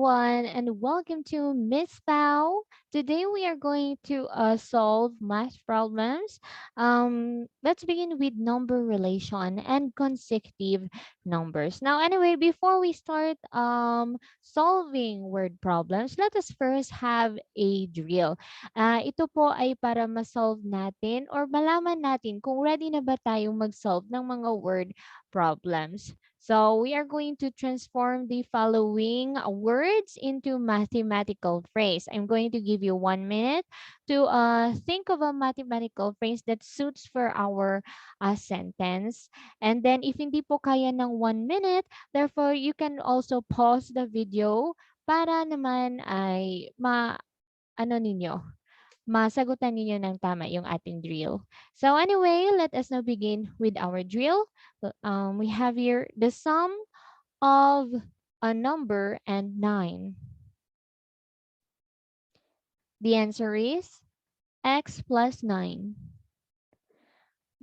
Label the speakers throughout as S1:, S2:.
S1: everyone, and welcome to Miss Pau. Today we are going to solve math problems. Let's begin with number relation and consecutive numbers. Now, anyway, before we start solving word problems, let us first have a drill. Ito po ay para ma-solve natin or malaman natin kung ready na ba tayong mag-solve ng mga word problems. So we are going to transform the following words into mathematical phrase. I'm going to give you 1 minute to think of a mathematical phrase that suits for our sentence. And then if hindi po kaya ng 1 minute, therefore you can also pause the video para naman ay ano ninyo, masagutan ninyo ng tama yung ating drill. So anyway, let us now begin with our drill. We have here the sum of a number and 9. The answer is x plus 9.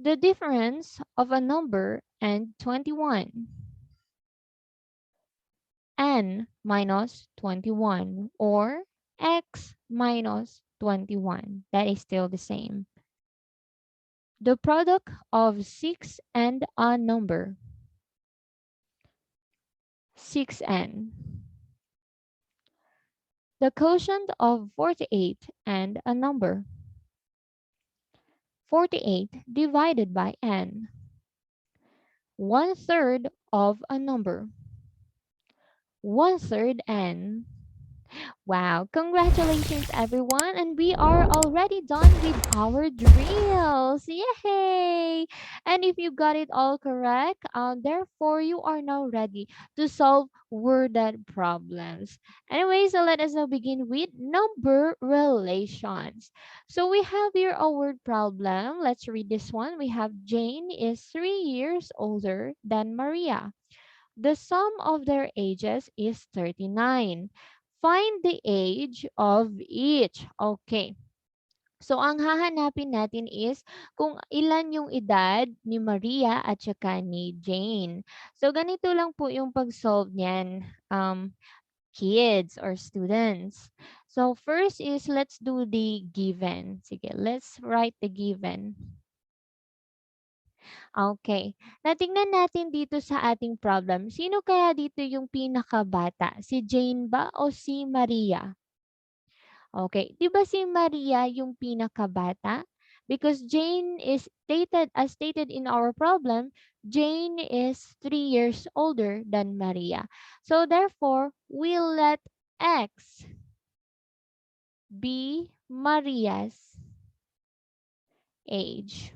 S1: The difference of a number and 21. N minus 21 or x minus 21. That is still the same. The product of 6 and a number. 6n. The quotient of 48 and a number. 48 divided by n. 1/3 of a number. 1/3 n. Wow, congratulations everyone, and we are already done with our drills. Yay! And if you got it all correct, therefore you are now ready to solve worded problems. Anyway, so let us now begin with number relations. So we have here a word problem. Let's read this one. We have Jane is 3 years older than Maria. The sum of their ages is 39. Find the age of each. Okay. So, ang hahanapin natin is kung ilan yung edad ni Maria at saka ni Jane. So, ganito lang po yung pag-solve niyan, kids or students. So, first is let's do the given. Sige, let's write the given. Okay. Natingnan natin dito sa ating problem. Sino kaya dito yung pinakabata? Si Jane ba o si Maria? Okay. Di ba si Maria yung pinakabata? Because Jane is stated, as stated in our problem, Jane is 3 years older than Maria. So therefore, we'll let X be Maria's age.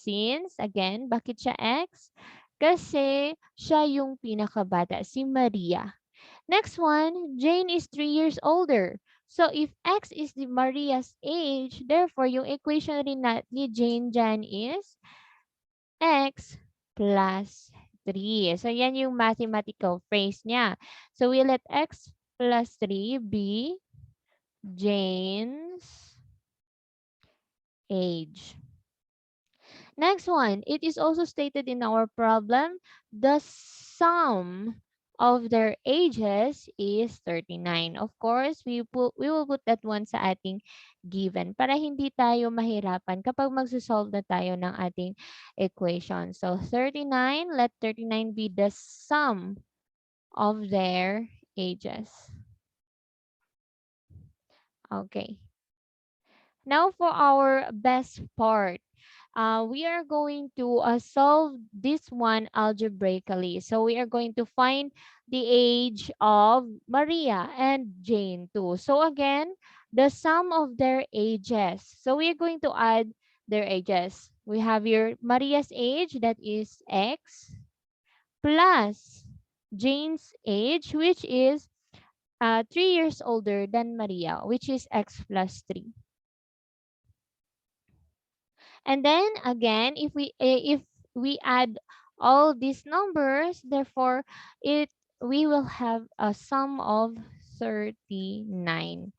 S1: Since, again, bakit siya X? Kasi siya yung pinakabata, si Maria. Next one, Jane is 3 years older. So, if X is the Maria's age, therefore, yung equation rin ni Jane dyan is X plus 3. So, yan yung mathematical phrase niya. So, we let X plus 3 be Jane's age. Next one, it is also stated in our problem, the sum of their ages is 39. Of course, we will put that one sa ating given para hindi tayo mahirapan kapag magsosolve na tayo ng ating equation. So, 39, let 39 be the sum of their ages. Okay. Now for our best part. We are going to solve this one algebraically. So we are going to find the age of Maria and Jane too. So again, the sum of their ages. So we are going to add their ages. We have here Maria's age, that is X, plus Jane's age, which is 3 years older than Maria, which is X plus 3. And then again, if we add all these numbers, therefore we will have a sum of 39.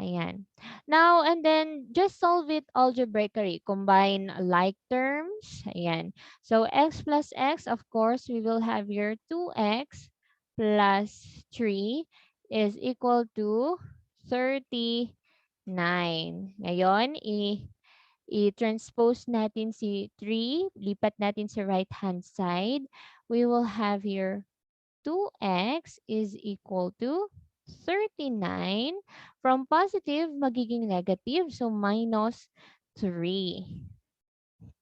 S1: Ayan. Now, and then just solve it algebraically. Combine like terms. Ayan. So, x plus x, of course, we will have here 2x plus 3 is equal to 39. Ngayon, i-transpose natin si 3, lipat natin sa right-hand side. We will have here 2x is equal to 39. From positive, magiging negative. So, minus 3.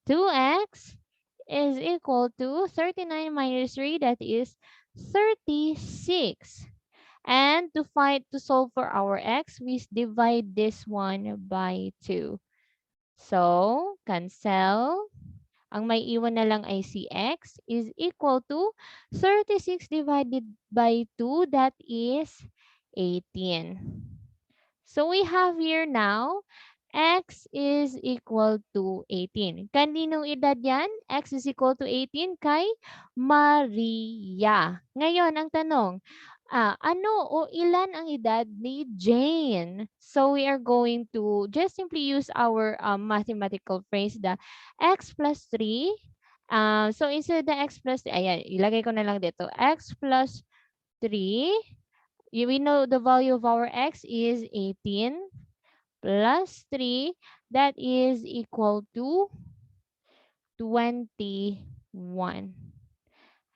S1: 2x is equal to 39 minus 3. That is 36. And to solve for our x, we divide this one by 2. So, cancel. Ang may iwan na lang ay si x is equal to 36 divided by 2. That is 18. So we have here now, x is equal to 18. Kaninong edad yan? X is equal to 18 kay Maria. Ngayon, ang tanong, ano o ilan ang edad ni Jane? So we are going to just simply use our mathematical phrase, the x plus 3. So instead the x plus 3, ayan, ilagay ko na lang dito, x plus 3. We know the value of our x is 18 plus 3. That is equal to 21.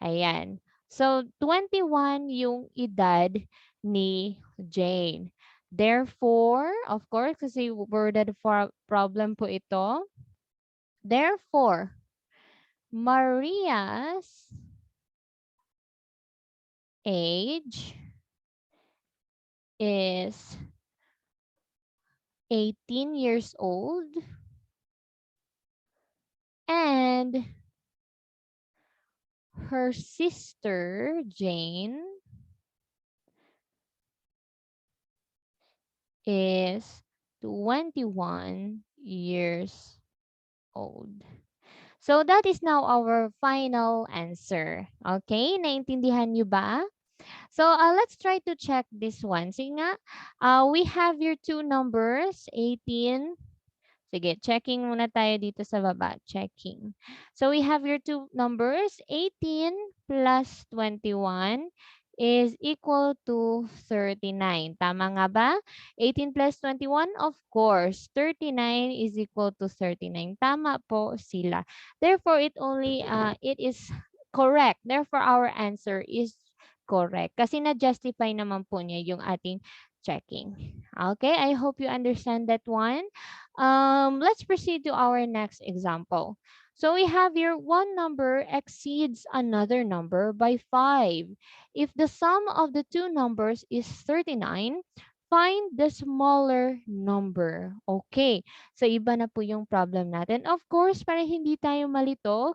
S1: Ayan. So, 21 yung edad ni Jane. Therefore, of course, kasi worded problem po ito. Therefore, Maria's age is 18 years old and her sister, Jane, is 21 years old. So, that is now our final answer. Okay? Naintindihan nyo ba? So, let's try to check this one. Sige nga, we have your two numbers, 18. Sige, checking muna tayo dito sa baba. Checking. So, we have your two numbers. 18 plus 21 is equal to 39. Tama nga ba? 18 plus 21, of course. 39 is equal to 39. Tama po sila. Therefore, it is correct. Therefore, our answer is correct. Kasi na-justify naman po niya yung ating checking. Okay, I hope you understand that one. Let's proceed to our next example. So we have here one number exceeds another number by 5. If the sum of the two numbers is 39, find the smaller number. Okay. So iba na po yung problem natin. Of course, para hindi tayo malito,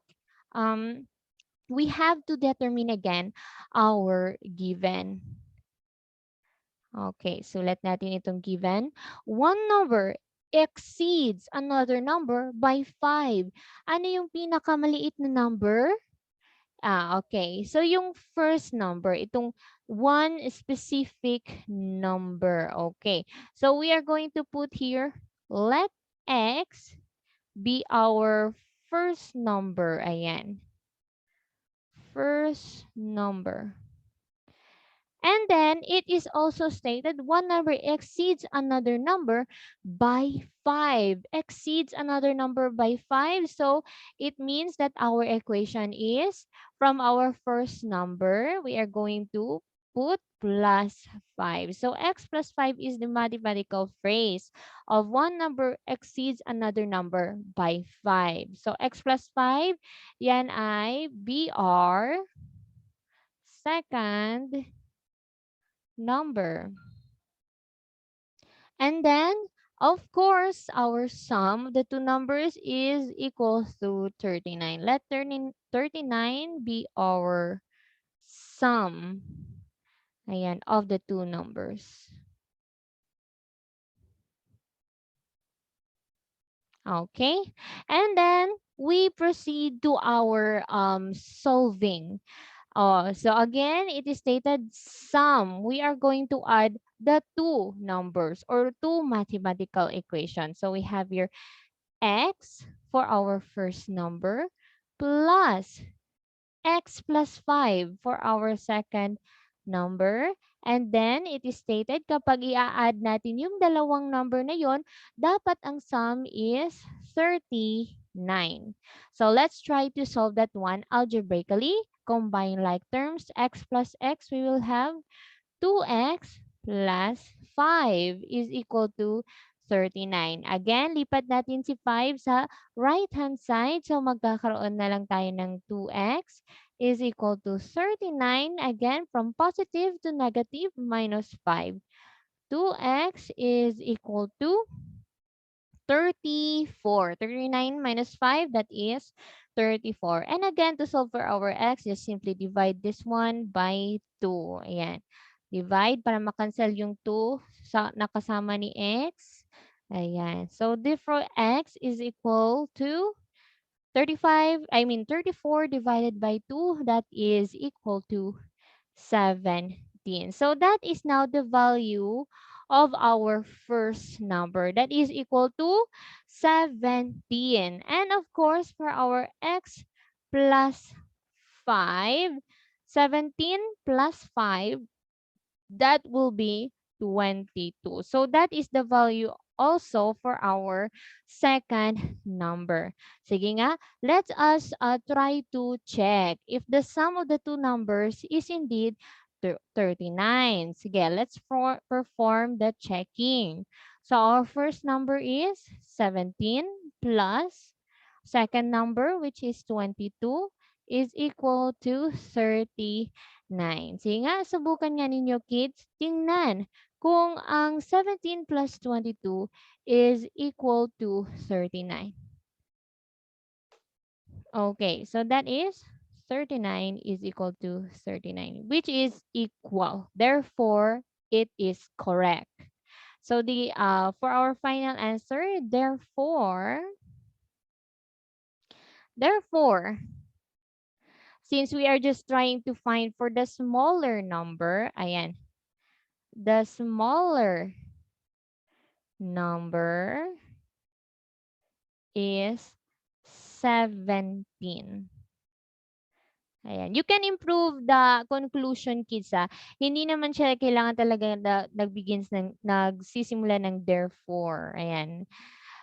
S1: we have to determine again our given. Okay, sulat natin itong given. One number exceeds another number by 5. Ano yung pinakamaliit na number? Okay. So, yung first number, itong one specific number. Okay. So, we are going to put here, let x be our first number. Ayan. First number. And then, it is also stated one number exceeds another number by 5. Exceeds another number by 5. So, it means that our equation is from our first number, we are going to put plus 5. So, x plus 5 is the mathematical phrase of one number exceeds another number by 5. So, x plus 5, yan ay BR second number. And then, of course, our sum of the two numbers is equal to 39. Let 39 be our sum. Ayan, of the two numbers. Okay. And then, we proceed to our solving. So again, it is stated sum. We are going to add the two numbers or two mathematical equations. So we have here x for our first number plus x plus 5 for our second number. And then, it is stated kapag i-add natin yung dalawang number na yon, dapat ang sum is 39. So, let's try to solve that one algebraically. Combine like terms, x plus x, we will have 2x plus 5 is equal to 39. Again, lipat natin si 5 sa right-hand side. So, magkakaroon na lang tayo ng 2x is equal to 39. Again, from positive to negative, minus 5. 2x is equal to 34. 39 minus 5, that is 34. And again, to solve for our x, just simply divide this one by 2. Ayan. Divide para makancel yung 2 sa nakasama ni x. Ayan. So, therefore, x is equal to 34 divided by 2, that is equal to 17. So that is now the value of our first number. That is equal to 17. And of course, for our x plus 5, 17 plus 5, that will be 22. So that is the value also for our second number. Sige nga, let us try to check if the sum of the two numbers is indeed 39. Sige, let's perform the checking. So our first number is 17 plus second number, which is 22, is equal to 39. Sige nga, subukan nga ninyo kids. Tingnan kung ang 17 plus 22 is equal to 39. Okay, so that is 39 is equal to 39, which is equal. Therefore, it is correct. So the for our final answer, therefore, since we are just trying to find for the smaller number, ayan, the smaller number is 17. Ayan. You can improve the conclusion, kids, ha. Hindi naman siya kailangan talaga nagsisimula ng therefore. Ayan.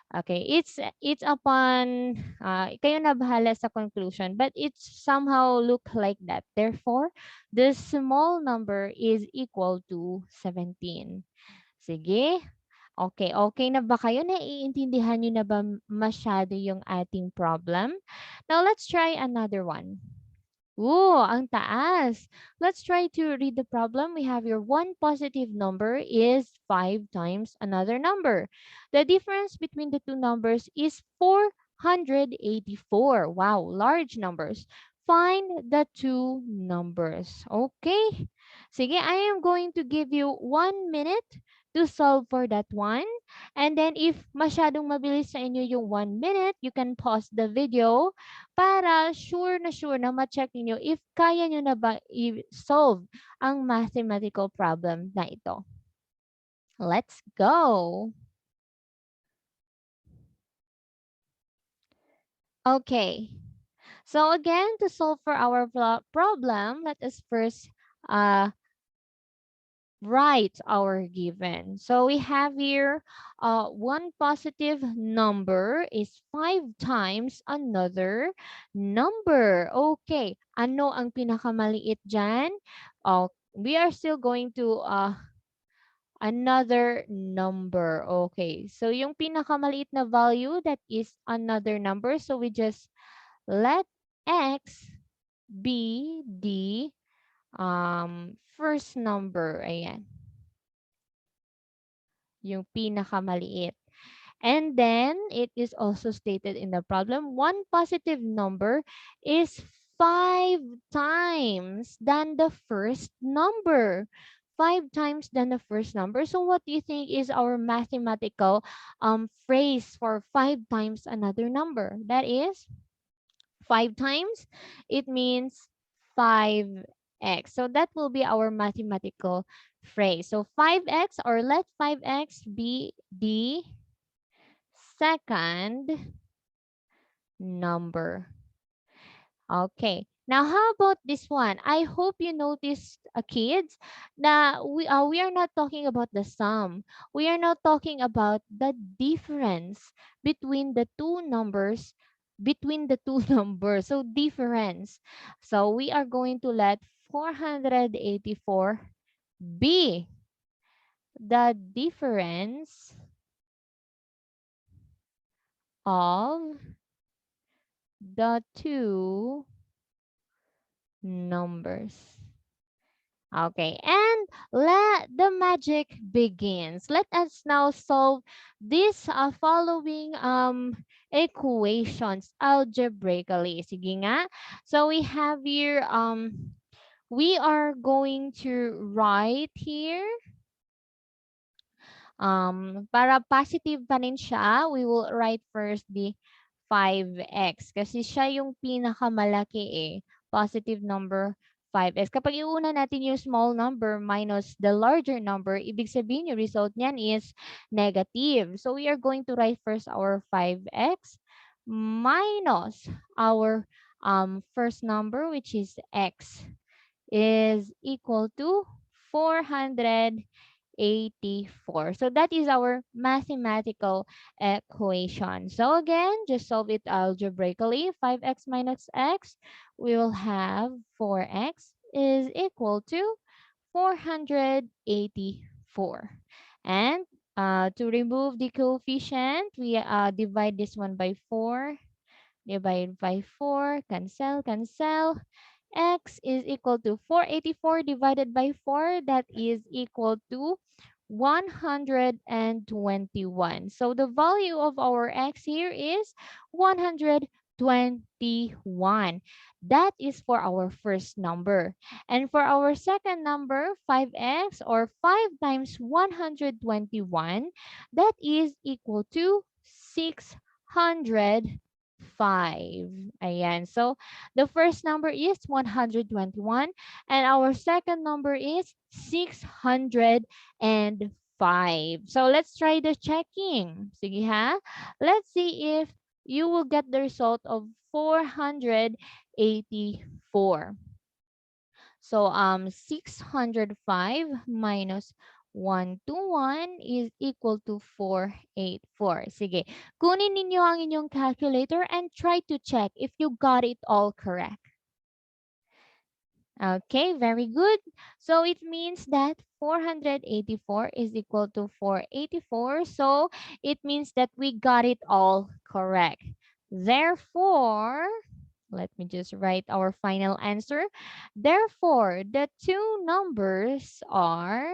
S1: Okay, it's upon kayo na bahala sa conclusion, but it's somehow look like that. Therefore, the small number is equal to 17. Sige. Okay, okay na ba kayo? Naiintindihan niyo na ba masyado yung ating problem? Now, let's try another one. Ooh, ang taas. Let's try to read the problem. We have your one positive number is 5 times another number. The difference between the two numbers is 484. Wow, large numbers. Find the two numbers. Okay. Sige, I am going to give you 1 minute to solve for that one. And then if masyadong mabilis sa inyo yung 1 minute, you can pause the video para sure na ma-check niyo if kaya niyo na ba i-solve ang mathematical problem na ito. Let's go! Okay. So again, to solve for our problem, let us first write our given. So we have here one positive number is 5 times another number. Okay. Ano ang pinakamaliit dyan? We are still going to another number. Okay. So yung pinakamaliit na value, that is another number. So we just let x be the first number. Ayan. Yung pinakamaliit. And then, it is also stated in the problem, one positive number is 5 times than the first number. 5 times than the first number. So, what do you think is our mathematical phrase for 5 times another number? That is 5 times. It means 5x. So, that will be our mathematical phrase. So, 5x, or let 5x be the second number. Okay. Now, how about this one? I hope you noticed, kids, that we are not talking about the sum. We are not talking about the difference between the two numbers, between the two numbers. So difference. So we are going to let 484 be the difference of the two numbers. Okay, and let the magic begins. Let us now solve these following equations algebraically. Sige nga. So we have here we are going to write here para positive pa rin siya, we will write first the 5x kasi siya yung pinakamalaki eh. Positive number 5x. Kapag iuna natin yung small number minus the larger number, ibig sabihin yung result niyan is negative. So we are going to write first our 5x minus our first number, which is x, is equal to 484. So that is our mathematical equation. So again, just solve it algebraically. 5x minus x, we will have 4x is equal to 484. And to remove the coefficient, we divide this one by 4. Divide by 4, cancel, cancel. X is equal to 484 divided by 4. That is equal to 121. So the value of our x here is 121. That is for our first number. And for our second number, 5x or 5 times 121, that is equal to 605. Ayan. So the first number is 121 and our second number is 605. So let's try the checking. Sige ha. Let's see if you will get the result of 484. So 605 minus 121 is equal to 484. Sige. Kunin ninyo ang inyong calculator and try to check if you got it all correct. Okay, very good. So it means that 484 is equal to 484. So it means that we got it all correct. Therefore, let me just write our final answer. Therefore, the two numbers are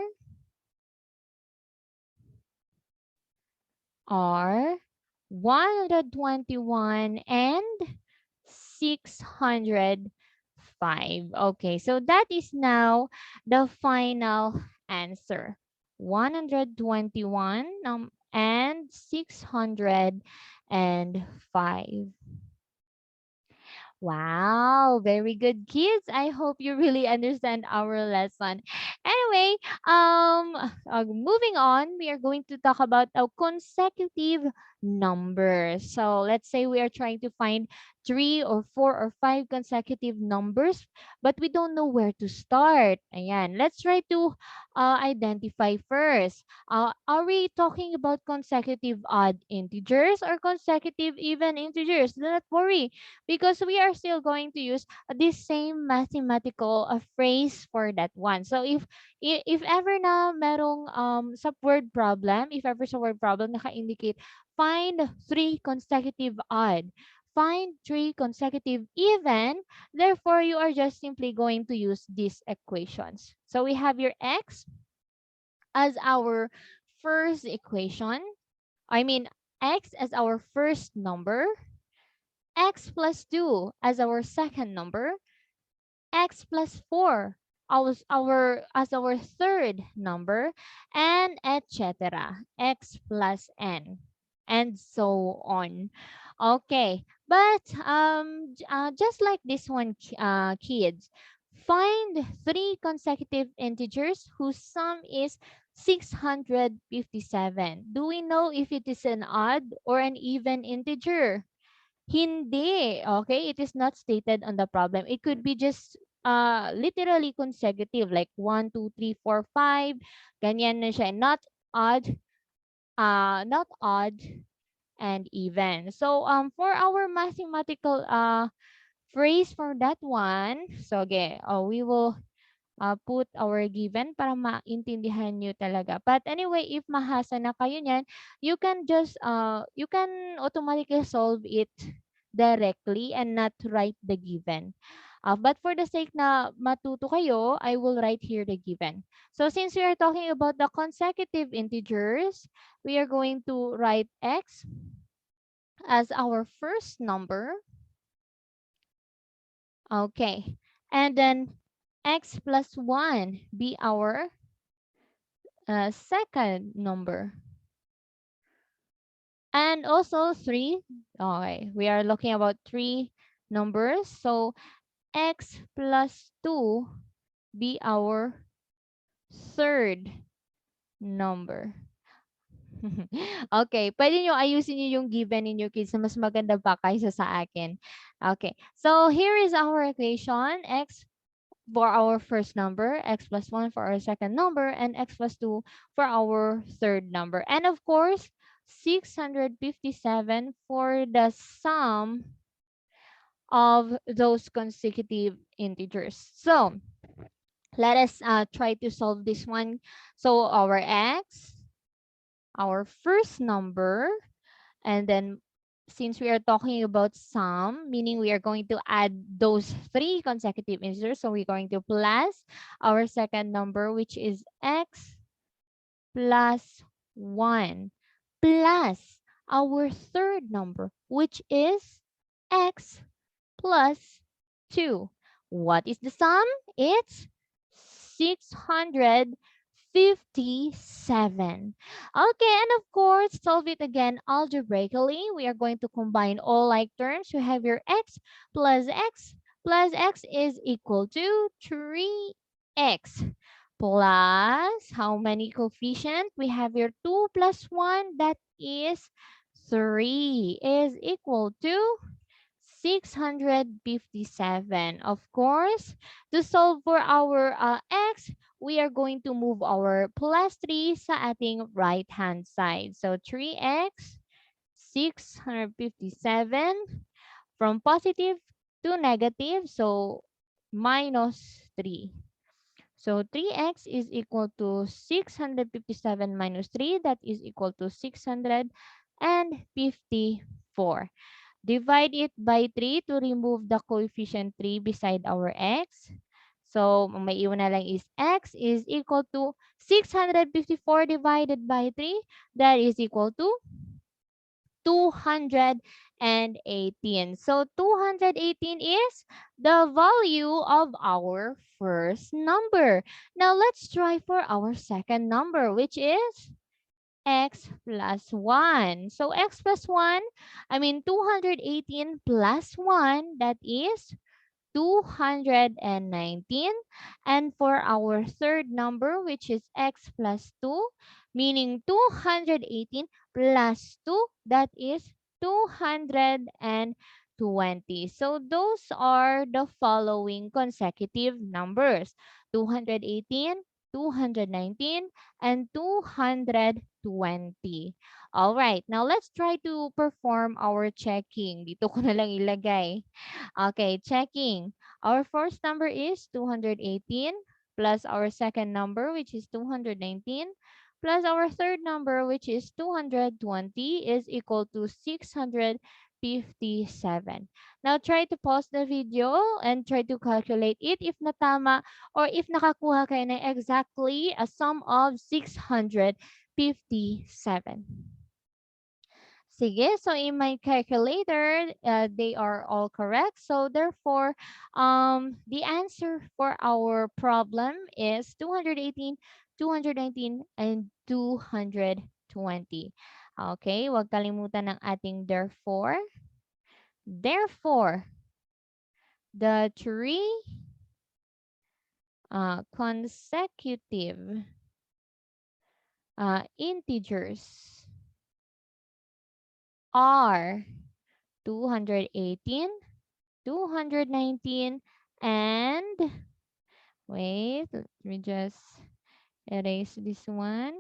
S1: 121 and 605. Okay, so that is now the final answer. 121 and 605. Wow, very good, kids. I hope you really understand our lesson. Anyway, moving on, we are going to talk about a consecutive numbers. So let's say we are trying to find 3 or 4 or 5 consecutive numbers, but we don't know where to start. Ayan, let's try to identify first. Are we talking about consecutive odd integers or consecutive even integers? Do not worry because we are still going to use this same mathematical phrase for that one. So if ever na merong sa word problem, if ever sa word problem naka-indicate find 3 consecutive odd, find 3 consecutive even, therefore you are just simply going to use these equations. So we have your x as our first equation. I mean x as our first number, x plus 2 as our second number, x plus 4 as our third number, and etc. X plus n, and so on. Okay, but just like this one, kids, find 3 consecutive integers whose sum is 657. Do we know if it is an odd or an even integer? Hindi. Okay? It is not stated on the problem. It could be just literally consecutive like 1, 2, 3, 4, 5. Ganyan na siya. Odd, not odd and even. So for our mathematical phrase for that one, so okay, we will put our given para maintindihan nyo talaga. But anyway, if mahasa na kayo niyan, you can automatically solve it directly and not write the given. But for the sake na matuto kayo, I will write here the given. So since we are talking about the consecutive integers, we are going to write x as our first number. Okay. And then x plus 1 be our second number. And also 3. Okay. We are looking about 3 numbers. So x plus 2 be our third number. Okay. Pwede nyo ayusin nyo yung given ninyo kids na mas maganda pa kaysa sa akin. Okay. So here is our equation. X for our first number, x plus 1 for our second number, and x plus 2 for our third number. And of course, 657 for the sum of those consecutive integers. So let us try to solve this one. So our x, our first number, and then since we are talking about sum, meaning we are going to add those 3 consecutive integers, so we're going to plus our second number, which is x plus 1, plus our third number, which is x plus 2. What is the sum? It's 657. Okay, and of course, solve it again algebraically. We are going to combine all like terms. You have your x plus x is equal to 3x plus how many coefficient? We have your 2 plus 1, that is 3, is equal to 657. Of course, to solve for our x, we are going to move our plus 3 sa ating right-hand side. So 3x, 657 from positive to negative. So minus 3. So 3x is equal to 657 minus 3. That is equal to 654. Divide it by 3 to remove the coefficient 3 beside our x. So, ang may iwan na lang is x is equal to 654 divided by 3. That is equal to 218. So, 218 is the value of our first number. Now, let's try for our second number, which is x plus 1. So x plus 1, 218 plus 1, that is 219. And for our third number, which is x plus 2, meaning 218 plus 2, that is 220. So those are the following consecutive numbers: 218, 219, and 220. All right, now let's try to perform our checking. Dito ko na lang ilagay. Okay, checking. Our first number is 218 plus our second number, which is 219, plus our third number, which is 220, is equal to 657. Now, try to pause the video and try to calculate it if natama or if nakakuha kayo na exactly a sum of 657. Sige, so in my calculator, they are all correct. So therefore, the answer for our problem is 218, 219, and 220. Okay, wag kalimutan ng ating therefore. Therefore, the three consecutive integers are 218, 219, and wait, let me just erase this one.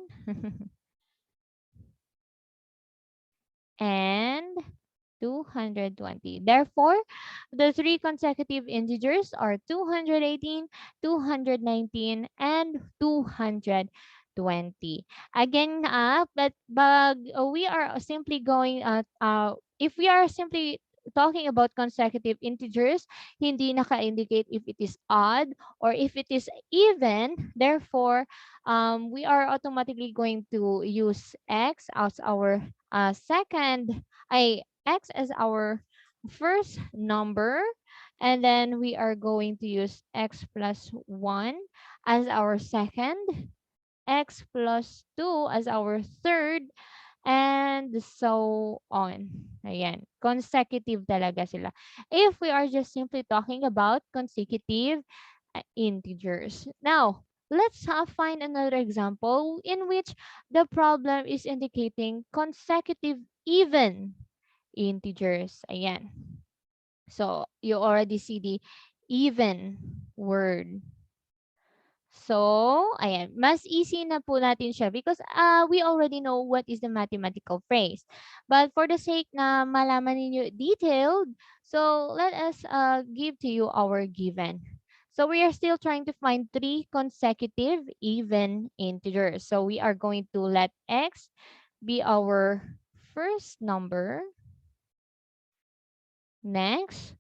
S1: And 220. Therefore, the three consecutive integers are 218, 219, and 220. Again, but we are simply going if we are simply talking about consecutive integers, hindi naka-indicate if it is odd or if it is even. Therefore, we are automatically going to use x as our second I x as our first number, and then we are going to use x plus 1 as our second, x plus 2 as our third, and so on. Ayan. Consecutive talaga sila. If we are just simply talking about consecutive integers. Now, let's find another example in which the problem is indicating consecutive even integers. Ayan. So, you already see the even word. So, ayan, mas easy na po natin siya because we already know what is the mathematical phrase. But for the sake na malaman ninyo detailed, so let us give to you our given. So we are still trying to find three consecutive even integers. So we are going to let x be our first number. Next,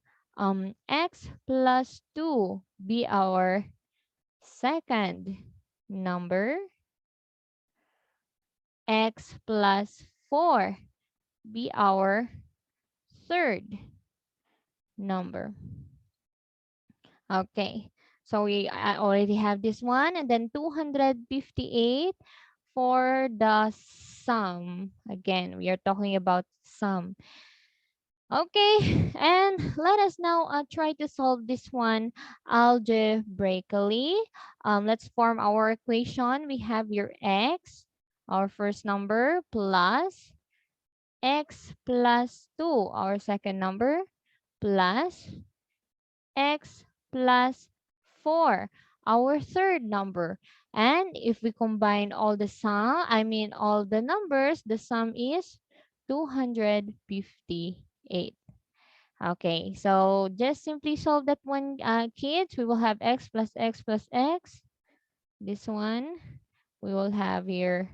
S1: x plus 2 be our second number, x plus 4 be our third number. Okay, so we already have this one, and then 258 for the sum. Again, we are talking about sum. Okay, and let us now try to solve this one algebraically. Let's form our equation. We have your x, our first number, plus x plus 2, our second number, plus x plus 4, our third number. And if we combine all the sum, all the numbers, the sum is 258. Okay, so just simply solve that one, kids. We will have x plus x plus x. This one, we will have here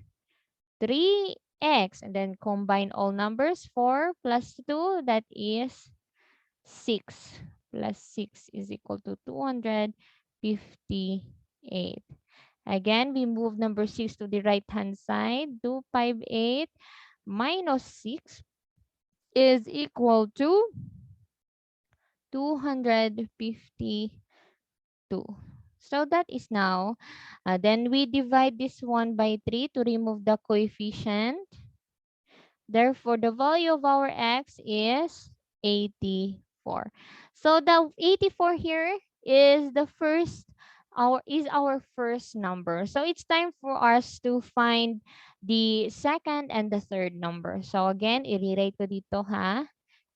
S1: 3x, and then combine all numbers. 4 plus 2, that is 6. Plus 6 is equal to 258. Again, we move number 6 to the right-hand side. 258 minus 6 is equal to 252. So that is now, then we divide this one by 3 to remove the coefficient. Therefore, the value of our x is 84. So the 84 here is the first, our first number. So it's time for us to find the second and the third number. So again, i-rewrite ko dito ha.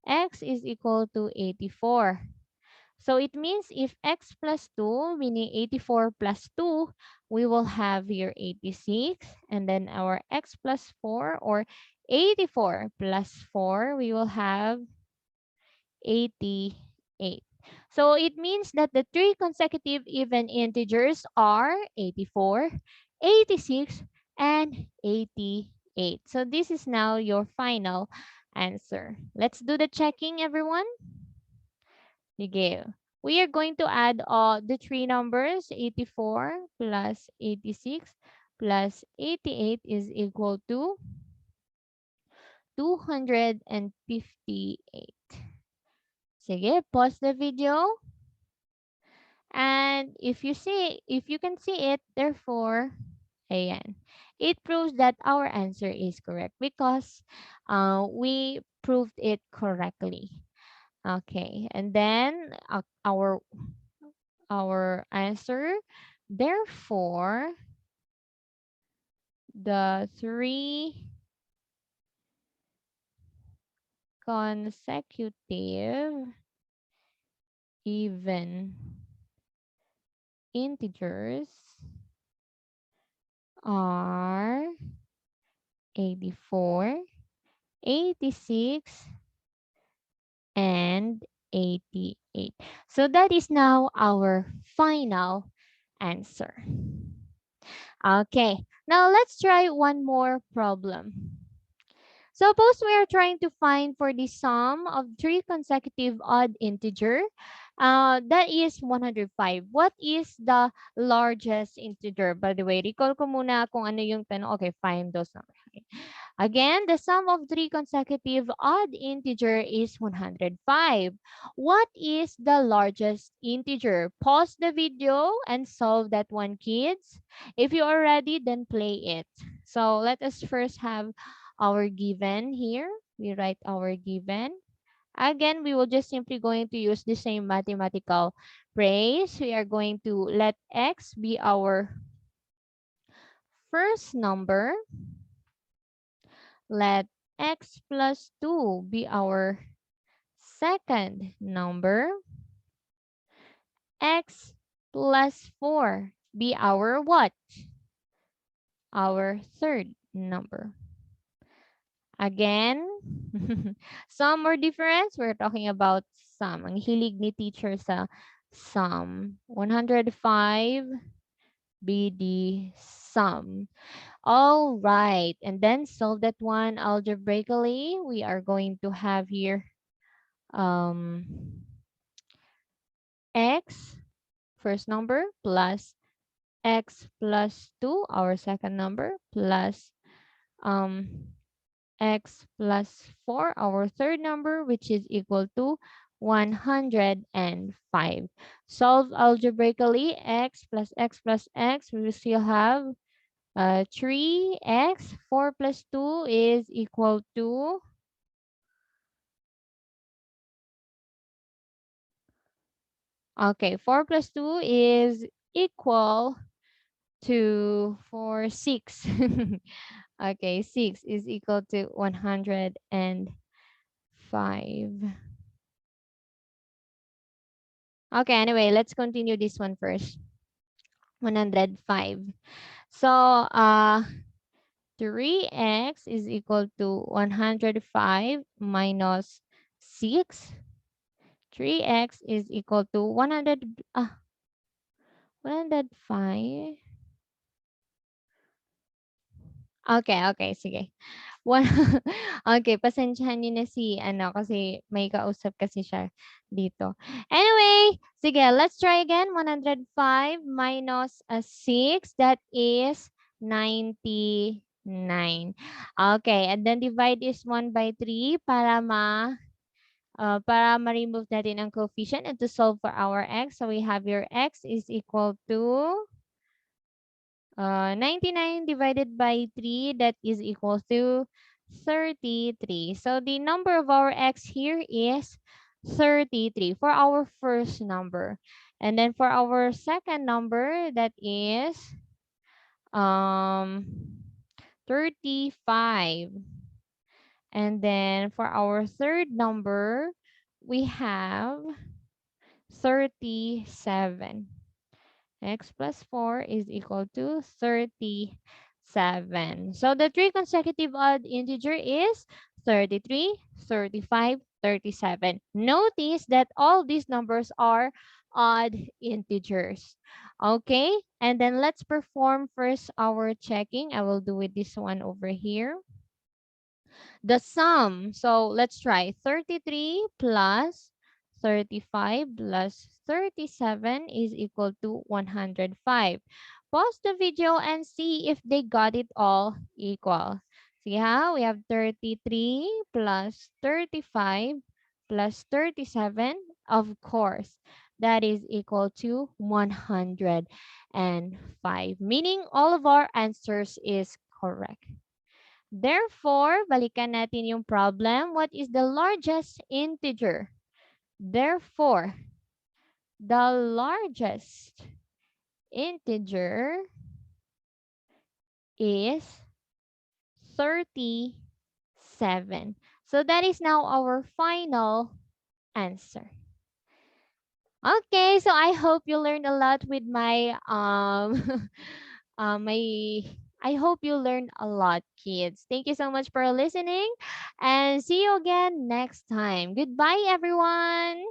S1: X is equal to 84. So it means if x plus 2, meaning 84 plus 2, we will have here 86. And then our x plus 4, or 84 plus 4, we will have 88. So it means that the three consecutive even integers are 84, 86, and 88. So this is now your final answer. Let's do the checking, everyone. Sige. We are going to add the three numbers, 84 plus 86 plus 88 is equal to 258. Sige, pause the video. And if you can see it, therefore, ayan, it proves that our answer is correct because we proved it correctly. Okay, and then our answer. Therefore, the three consecutive even integers are 84, 86, and 88. So that is now our final answer. Okay, now let's try one more problem. Suppose we are trying to find for the sum of three consecutive odd integer. That is 105. What is the largest integer? By the way, recall ko muna kung ano yung tanong. Okay, find those numbers. Okay. Again, the sum of three consecutive odd integer is 105. What is the largest integer? Pause the video and solve that one, kids. If you are ready, then play it. So let us first have our given here. We write our given. Again, we will just simply going to use the same mathematical phrase. We are going to let x be our first number. Let x plus 2 be our second number. X plus 4 be our what? Our third number. Again, sum or difference, we're talking about sum. Ang hilig ni teacher sa sum. 105 be the sum. All right. And then solve that one algebraically. We are going to have here um, x, first number, plus x plus 2, our second number, plus um, x plus 4, our third number, which is equal to 105. Solve algebraically, x plus x, we will still have 3x. 4 plus 2 is equal to, okay, 4 plus 2 is equal to 6. Okay, 6 is equal to 105. Okay, anyway, let's continue this one first. 105. So, 3x is equal to 105 minus 6. 3x is equal to 105. Okay, okay, sige. One, okay, pasensyahan niyo na si kasi may kausap kasi siya dito. Anyway, sige, let's try again. 105 minus 6, that is 99. Okay, and then divide this 1 by 3 para ma-remove natin ang coefficient and to solve for our x. So we have your x is equal to 99 divided by 3, that is equal to 33. So the number of our x here is 33 for our first number. And then for our second number, that is 35. And then for our third number, we have 37. X plus 4 is equal to 37. So the three consecutive odd integer is 33, 35, 37. Notice that all these numbers are odd integers. Okay, and then let's perform first our checking. I will do with this one over here. The sum, so let's try 33 plus 35 plus 37 is equal to 105. Pause the video and see if they got it all equal. See how we have 33 plus 35 plus 37, of course, that is equal to 105, meaning all of our answers is correct. Therefore, balikan natin yung problem. What is the largest integer? Therefore, the largest integer is 37. So that is now our final answer. Okay, so I hope you learned a lot with my my I hope you learned a lot, kids. Thank you so much for listening and see you again next time. Goodbye, everyone.